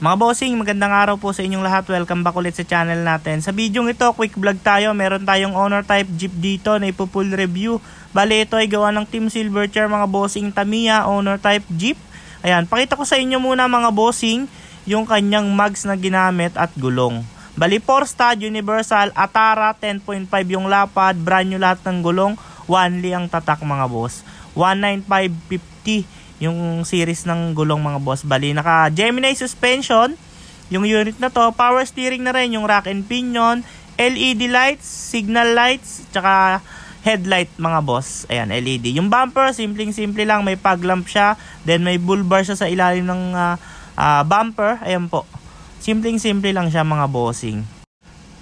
Mga bossing, magandang araw po sa inyong lahat. Welcome back ulit sa channel natin. Sa video ito, quick vlog tayo. Meron tayong owner type Jeep dito na ipo-full review. Bali, ito ay gawa ng Team Silverchair mga bossing, Tamiya owner type Jeep. Ayan, pakita ko sa inyo muna mga bossing yung kanyang mags na ginamit at gulong. Bali, 4-stud universal, Atara 10.5 yung lapad, brand new lahat ng gulong, 1Li ang tatak mga boss. 19550 yung series ng gulong mga boss. Bali, naka Gemini suspension yung unit na to. Power steering na rin, yung rack and pinion, LED lights, signal lights, tsaka headlight mga boss. Ayan, LED. Yung bumper, simple lang, may fog lamp siya, then may bull bar siya sa ilalim ng bumper. Ayan po, simple lang siya mga bossing.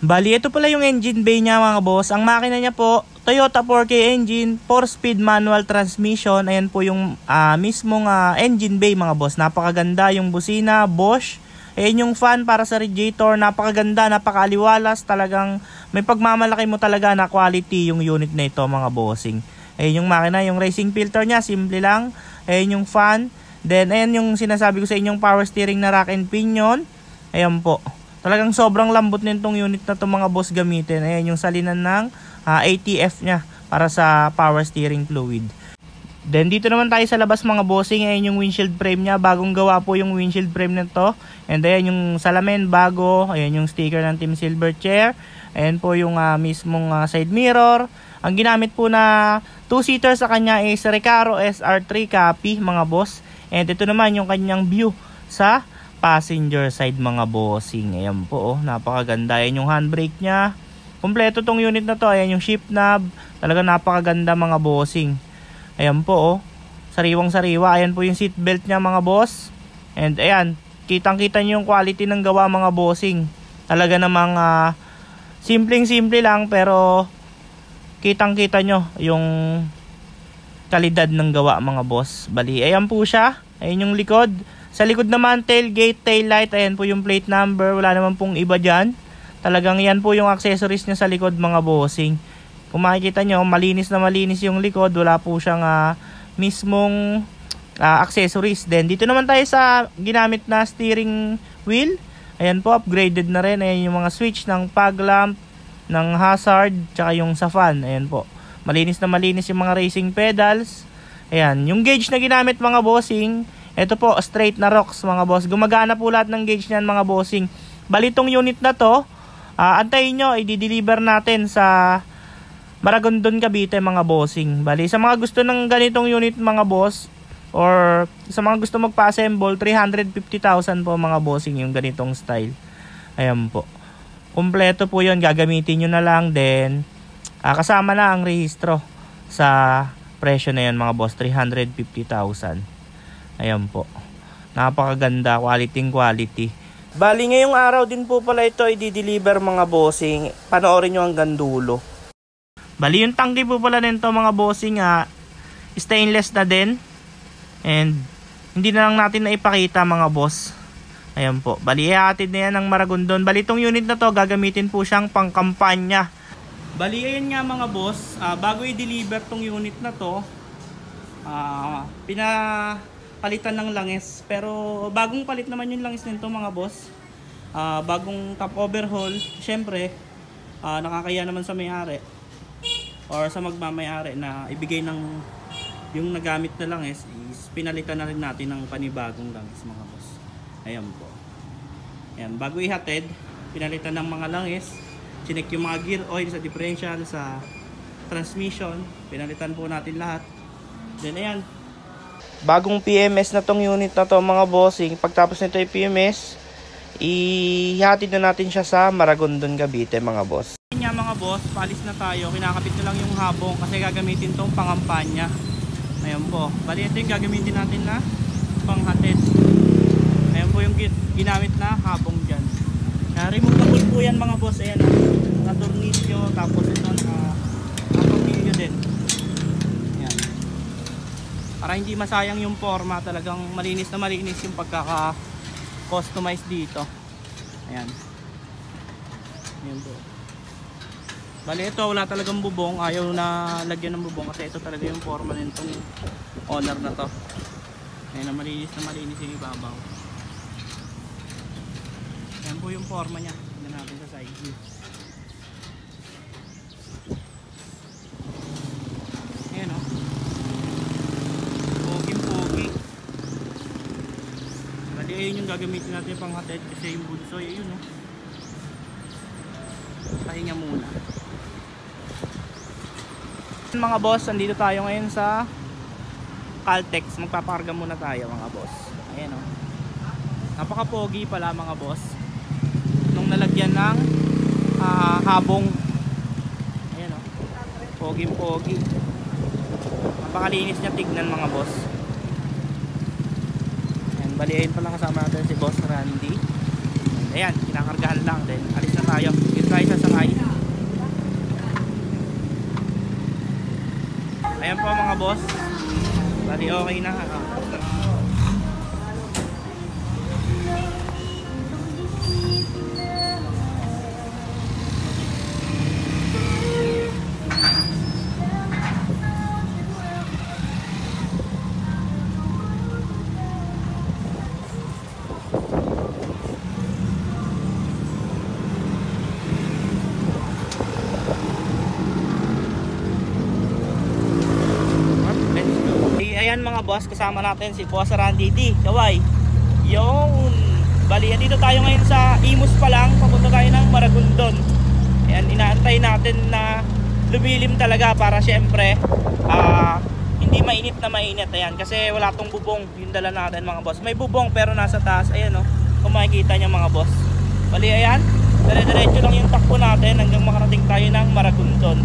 Bali, ito pala yung engine bay niya mga boss. Ang makina niya po, Toyota 4K engine, 4-speed manual transmission. Ayan po yung mismong engine bay mga boss. Napakaganda yung busina, Bosch. Ayan yung fan para sa radiator. Napakaganda, napakaaliwalas. Talagang may pagmamalaki mo talaga na quality yung unit na ito mga bossing. Ayan yung makina, yung racing filter niya, simple lang. Ayan yung fan. Then ayan yung sinasabi ko sa inyong power steering na rack and pinion. Ayan po. Talagang sobrang lambot nitong unit na to mga boss gamitin. Ayan yung salinan ng ATF niya para sa power steering fluid. Then dito naman tayo sa labas mga bossing. Ayan yung windshield frame niya. Bagong gawa po yung windshield frame na to. And ayan yung salamin bago. Ayan yung sticker ng Team Silverchair. Ayan po yung mismong side mirror. Ang ginamit po na 2-seater sa kanya is Recaro SR3 copy mga boss. And ito naman yung kanyang view sa passenger side mga bossing. Ayan po, napakaganda. Ayan yung handbrake nya. Kompleto tong unit na to. Ayan yung shift knob. Talaga napakaganda mga bossing. Ayan po, sariwang sariwa. Ayan po yung seat belt nya mga boss. And ayan, kitang kita nyo yung quality ng gawa mga bossing. Talaga namang simple lang, pero kitang kita nyo yung kalidad ng gawa mga boss. Bali, ayan po siya. Ayan yung likod. Sa likod naman, tailgate, taillight, ayan po yung plate number. Wala naman pong iba dyan. Talagang yan po yung accessories niya sa likod mga bossing. Kung makikita nyo, malinis na malinis yung likod. Wala po siyang mismong accessories. Then dito naman tayo sa ginamit na steering wheel. Ayan po, upgraded na rin. Ayan yung mga switch ng fog lamp, ng hazard, tsaka yung sa fan. Ayan po, malinis na malinis yung mga racing pedals. Ayan, yung gauge na ginamit mga bossing, ito po, straight na rocks mga boss. Gumagana po lahat ng gauge niyan mga bossing. Bali itong unit na to, antayin nyo, i-deliver natin sa Maragondon, Cavite mga bossing. Bali sa mga gusto ng ganitong unit mga boss, or sa mga gusto magpa-assemble, 350,000 po mga bossing yung ganitong style. Ayan po, kompleto po yun, gagamitin nyo na lang. Then kasama na ang rehistro sa presyo na yun mga boss, 350,000. Ayan po, napakaganda, quality. Bali ngayong araw din po pala ito i-deliver mga bossing. Panoorin nyo hanggang dulo. Bali yung tangke po pala nito mga bossing stainless na din. And hindi na lang natin na ipakita mga boss. Ayan po, bali ihatid na yan ng Maragondon. Bali itong unit na to gagamitin po siyang pangkampanya. Bali ayan nga mga boss, bago i-deliver tong unit na to, pinapalitan ng langis. Pero bagong palit naman yung langis nito mga boss. Bagong top overhaul. Syempre nakakaya naman sa may-ari or sa magmamayari na ibigay ng yung nagamit na langis, is pinalitan na rin natin ng panibagong langis mga boss. Ayan po. Ayan, bago ihatid, pinalitan ng mga langis, chinek yung mga gear oil sa differential, sa transmission, pinalitan po natin lahat. Then ayan, bagong PMS na tong unit na to mga bossing. Pagtapos nito yung PMS, ihatid na natin siya sa Maragondon, Cavite mga boss. Ayan nga mga boss, palis na tayo. Kinakapit na lang yung habong kasi gagamitin tong pangampanya. Ayan po, bali ito yung gagamitin natin na panghatid. yung ginamit na habong dyan. Removable po yan mga boss. Ayan, naka-tornilyo, tapos ito naka-tornilyo din. Ayan. Para hindi masayang yung forma, talagang malinis na malinis yung pagkaka-customize dito. Ayan. Ayan po. Bali ito, wala talagang bubong. Ayaw na lagyan ng bubong kasi ito talaga yung forma nitong owner na to. Ayan, na malinis yung ibabaw. Ayan po yung forma nya. Tignan natin sa side view. Ayan o. Pogi-pogi. Bali ayun yung gagamitin natin pang hatid kasi yung bunsoy ayun o. Pahinga muna. Mga boss, andito tayo ngayon sa Caltex. Magpapakarga muna tayo mga boss. Ayan o. Napaka-pogi pala mga boss. Nung nalagyan ng habong. Ayan o. Pogi-pogi. Napakalinis niya tignan mga boss. Ayan, bali ayun pala kasama natin si Boss Randy. Ayan, kinakargahan lang din. Alis na tayo. Dito tayo sasakay. Ayan po mga boss. Bali okay na. Ayan mga boss, kasama natin si Boss Randy D. Kaway. Yung bali, dito tayo ngayon sa Imus pa lang. Papunta tayo ng Maragondon. Ayan, inaantay natin na lumilim talaga para syempre hindi mainit na mainit. Ayan, kasi wala tong bubong yung dala natin mga boss. May bubong pero nasa taas. Ayan o, kung makikita nyo mga boss. Bali ayan, dire-diretso lang yung takbo natin hanggang makarating tayo ng Maragondon.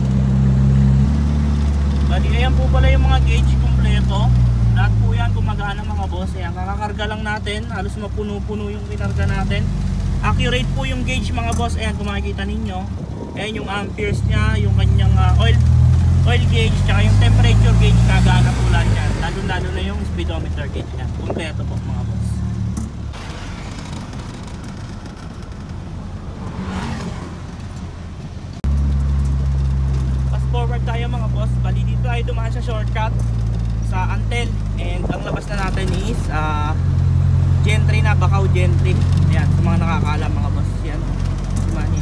Bali ayan po pala yung mga gauge kompleto. Lahat po yan gumagana mga boss. Ayan, kakakarga lang natin. Halos mapuno-puno yung kinarga natin. Accurate po yung gauge mga boss. Ayan, kung makikita ninyo. Ayan yung amperes nya, yung kanyang oil gauge, tsaka yung temperature gauge, kagana po lang yan. Lalo na yung speedometer gauge yan. Kompleto po mga boss. Fast forward tayo mga boss. Bali dito tayo dumaan sa shortcut sa Antel, and ang labas na natin is Gentry na, Bacau Gentry. Ayan, sa mga nakakaalam mga boss, yan si Manny.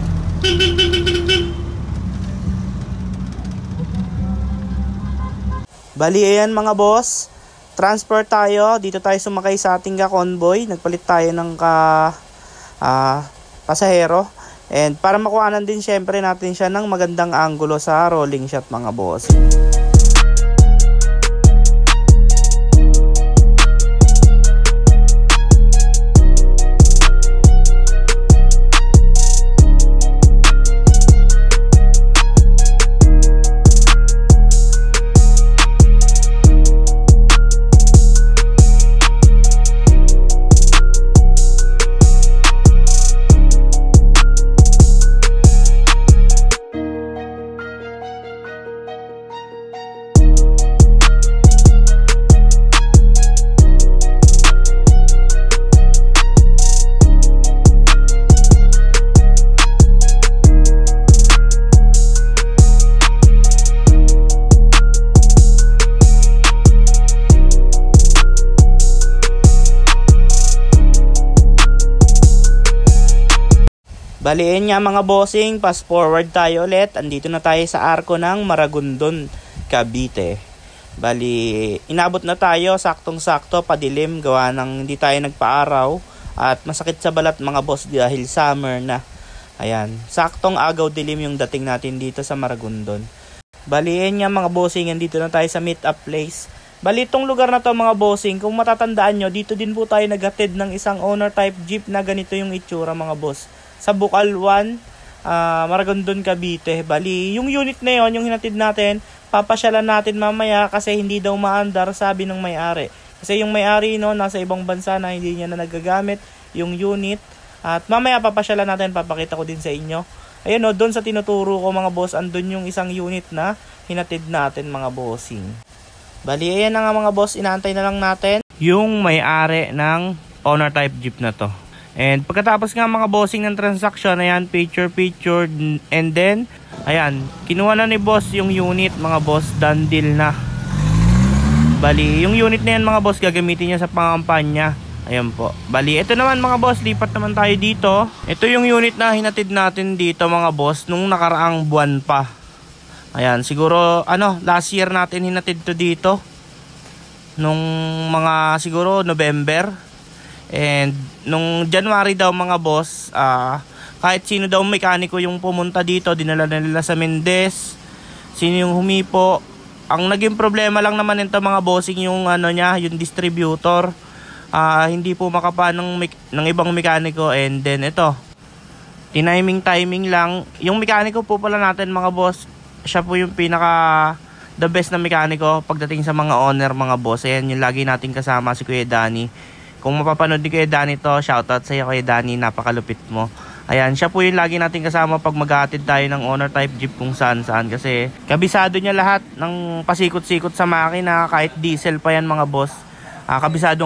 Bali ayan mga boss, transfer tayo. Dito tayo sumakay sa ating convoy. Nagpalit tayo ng pasahero, and para makuhanan din syempre natin siya ng magandang angulo sa rolling shot mga boss. Baliin nga mga bossing, fast forward tayo ulit. Andito na tayo sa arko ng Maragondon, Cavite. Bali, inabot na tayo, saktong-sakto, padilim, gawa ng hindi tayo nagpaaraw. At masakit sa balat mga boss dahil summer na. Ayan, saktong agaw dilim yung dating natin dito sa Maragondon. Baliin nga mga bossing, andito na tayo sa meet up place. Bali itong lugar na to mga bossing, kung matatandaan nyo, dito din po tayo naghatid ng isang owner type jeep na ganito yung itsura mga boss. Sa Bukal 1, Maragondon, Cavite. Bali, yung unit na yon, yung hinatid natin, papasyalan natin mamaya kasi hindi daw maandar, sabi ng may-ari. Kasi yung may-ari no, nasa ibang bansa na hindi niya na nagagamit yung unit. At mamaya papasyalan natin, papakita ko din sa inyo. Ayun o, doon sa tinuturo ko mga boss, andun yung isang unit na hinatid natin mga bossing. Bali, ayan na nga mga boss, inaantay na lang natin yung may-ari ng owner type jeep na to. And pagkatapos nga mga bossing ng transaction, ayan, picture, and then, ayan, kinuha na ni boss yung unit mga boss, done deal na. Bali, yung unit na yan mga boss, gagamitin niya sa pangampanya. Ayan po. Bali, ito naman mga boss, lipat naman tayo dito. Ito yung unit na hinatid natin dito mga boss, nung nakaraang buwan pa. Ayan, siguro, last year natin hinatid to dito. Nung mga, siguro, November. And, nung January daw mga boss, kahit sino daw mekaniko yung pumunta dito, dinala na nila sa Mendez. Sino yung humipo. Ang naging problema lang naman nito mga bossing yung yung distributor. Hindi po makapa ng ibang mekaniko, and then ito, timing lang. Yung mekaniko po pala natin mga boss, siya po yung pinaka the best na mekaniko pagdating sa mga owner mga boss. Ayan yung lagi nating kasama, si Kuya Danny. Kung mapapanood ni Kuya Danny to, shoutout sa iyo Kuya Danny, napakalupit mo. Ayan, siya po yung lagi nating kasama pag maghahatid tayo ng owner type jeep kung saan kasi kabisado niya lahat ng pasikot-sikot sa makina, kahit diesel pa yan mga boss. Kabisado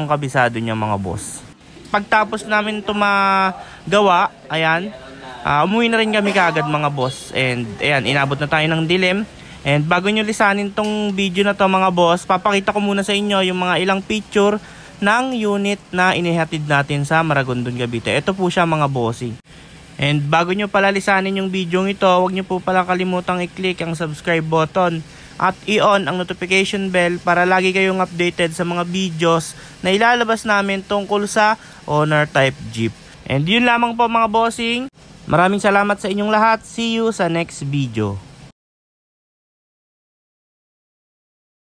niya mga boss. Pagtapos namin ito magawa, ayan, umuwi na rin kami kaagad mga boss. And ayan, inabot na tayo ng dilim. And bago nyo lisanin tong video na to mga boss, papakita ko muna sa inyo yung mga ilang picture ng unit na inihatid natin sa Maragondon, Cavite. Ito po siya mga bossing. And bago nyo pala lisanin yung video ito, huwag nyo po pala kalimutang i-click ang subscribe button at i-on ang notification bell para lagi kayong updated sa mga videos na ilalabas namin tungkol sa owner type jeep. And yun lamang po mga bossing. Maraming salamat sa inyong lahat. See you sa next video.